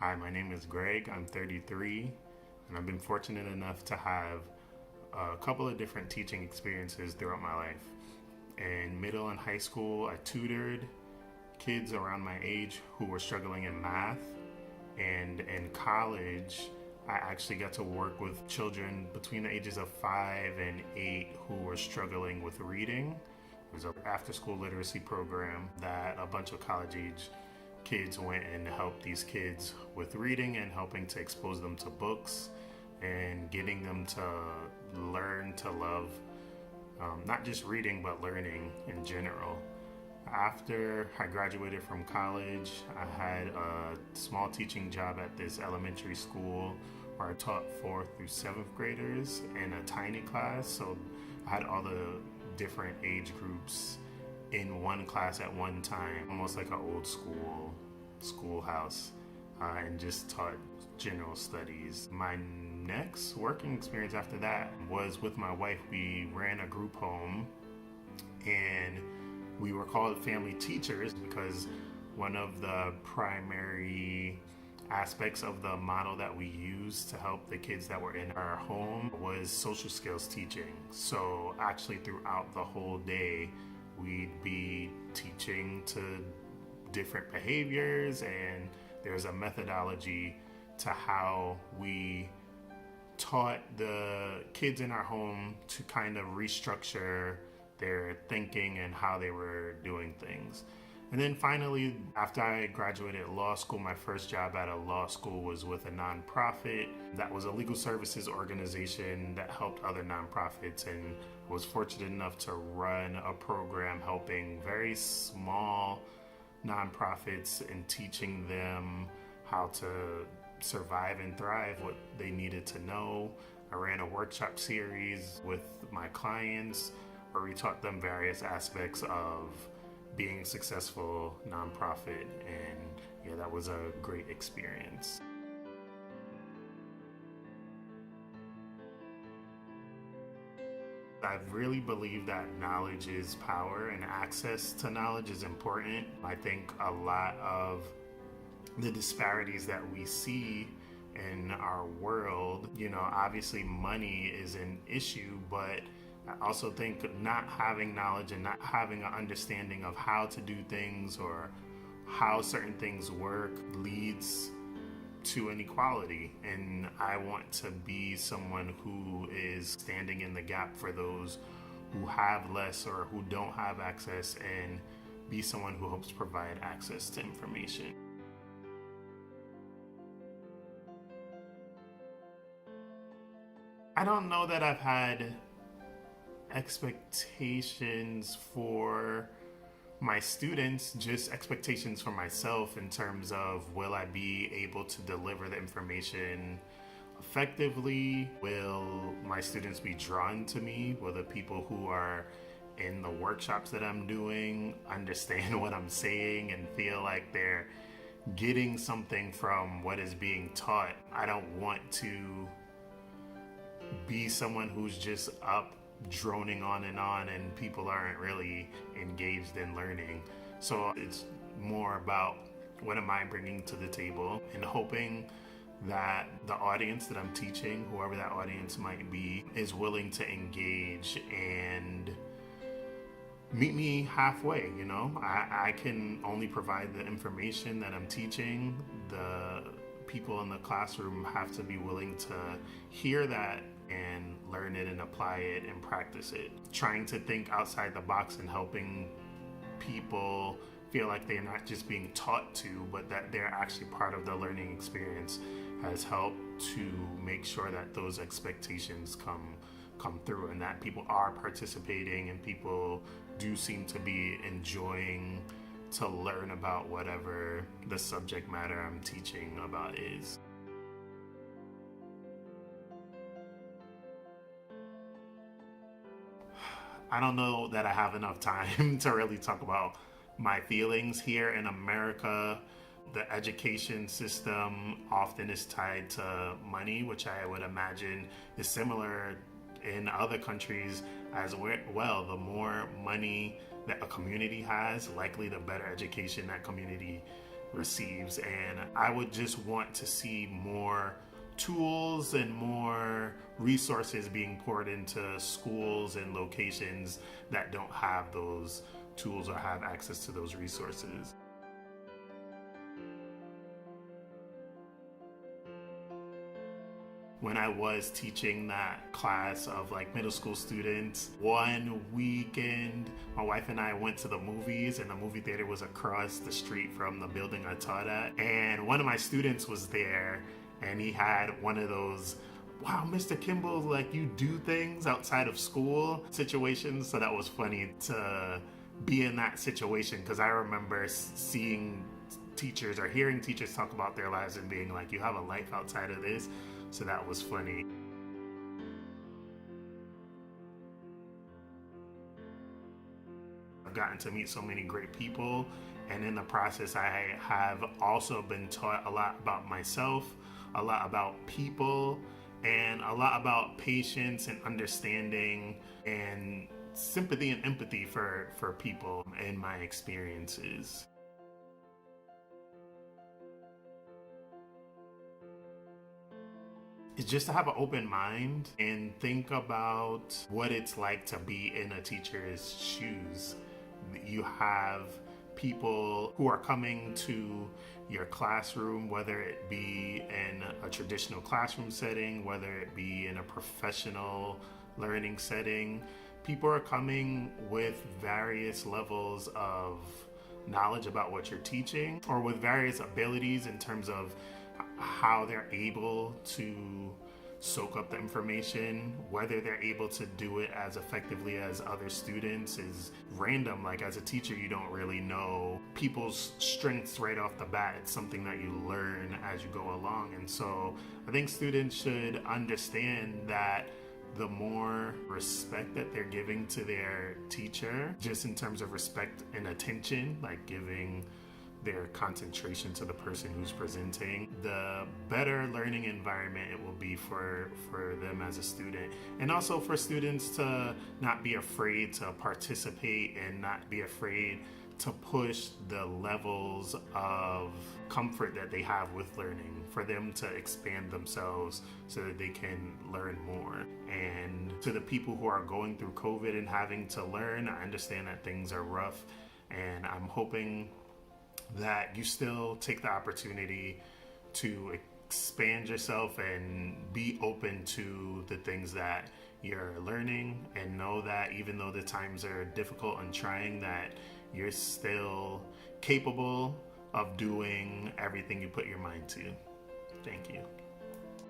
Hi, my name is Greg. I'm 33, and I've been fortunate enough to have a couple of different teaching experiences throughout my life. In middle and high school, I tutored kids around my age who were struggling in math, and in college, I actually got to work with children between the ages of 5 and 8 who were struggling with reading. It was an after school literacy program that a bunch of college age kids went and helped these kids with reading and helping to expose them to books and getting them to learn to love not just reading but learning in general. After I graduated from college, I had a small teaching job at this elementary school where I taught 4th through 7th graders in a tiny class. So I had all the different age groups in one class at one time, almost like an old schoolhouse, and just taught general studies. My next working experience after that was with my wife. We ran a group home, and we were called family teachers because one of the primary aspects of the model that we used to help the kids that were in our home was social skills teaching. So actually throughout the whole day, we'd be teaching to different behaviors, and there's a methodology to how we taught the kids in our home to kind of restructure their thinking and how they were doing things. And then finally, after I graduated law school, my first job at a law school was with a nonprofit that was a legal services organization that helped other nonprofits, and was fortunate enough to run a program helping very small nonprofits and teaching them how to survive and thrive, what they needed to know. I ran a workshop series with my clients where we taught them various aspects of being a successful nonprofit, and yeah, that was a great experience. I really believe that knowledge is power and access to knowledge is important. I think a lot of the disparities that we see in our world, obviously money is an issue, but I also think not having knowledge and not having an understanding of how to do things or how certain things work leads to inequality. And I want to be someone who is standing in the gap for those who have less or who don't have access, and be someone who helps provide access to information. I don't know that I've had expectations for my students, just expectations for myself in terms of, will I be able to deliver the information effectively? Will my students be drawn to me? Will the people who are in the workshops that I'm doing understand what I'm saying and feel like they're getting something from what is being taught? I don't want to be someone who's just up droning on and people aren't really engaged in learning. So it's more about, what am I bringing to the table, and hoping that the audience that I'm teaching, whoever that audience might be, is willing to engage and meet me halfway. I can only provide the information that I'm teaching. The people in the classroom have to be willing to hear that and learn it and apply it and practice it. Trying to think outside the box and helping people feel like they're not just being taught to, but that they're actually part of the learning experience has helped to make sure that those expectations come through, and that people are participating and people do seem to be enjoying to learn about whatever the subject matter I'm teaching about is. I don't know that I have enough time to really talk about my feelings. Here in America, the education system often is tied to money, which I would imagine is similar in other countries as well. The more money that a community has, likely the better education that community receives. And I would just want to see more tools and more resources being poured into schools and locations that don't have those tools or have access to those resources. When I was teaching that class of like middle school students, one weekend my wife and I went to the movies, and the movie theater was across the street from the building I taught at, and one of my students was there, and he had one of those, wow, Mr. Kimball, like you do things outside of school situations. So that was funny to be in that situation, because I remember seeing teachers or hearing teachers talk about their lives and being like, you have a life outside of this. So that was funny. I've gotten to meet so many great people, and in the process I have also been taught a lot about myself, a lot about people, and a lot about patience and understanding and sympathy and empathy for people in my experiences. It's just to have an open mind and think about what it's like to be in a teacher's shoes. You have people who are coming to your classroom, whether it be in a traditional classroom setting, whether it be in a professional learning setting. People are coming with various levels of knowledge about what you're teaching, or with various abilities in terms of how they're able to soak up the information. Whether they're able to do it as effectively as other students is random. Like as a teacher, you don't really know people's strengths right off the bat. It's something that you learn as you go along. And so I think students should understand that the more respect that they're giving to their teacher, just in terms of respect and attention, like giving their concentration to the person who's presenting, the better learning environment it will be for them as a student. And also for students to not be afraid to participate and not be afraid to push the levels of comfort that they have with learning, for them to expand themselves so that they can learn more. And to the people who are going through COVID and having to learn, I understand that things are rough, and I'm hoping that you still take the opportunity to expand yourself and be open to the things that you're learning, and know that even though the times are difficult and trying, that you're still capable of doing everything you put your mind to. Thank you.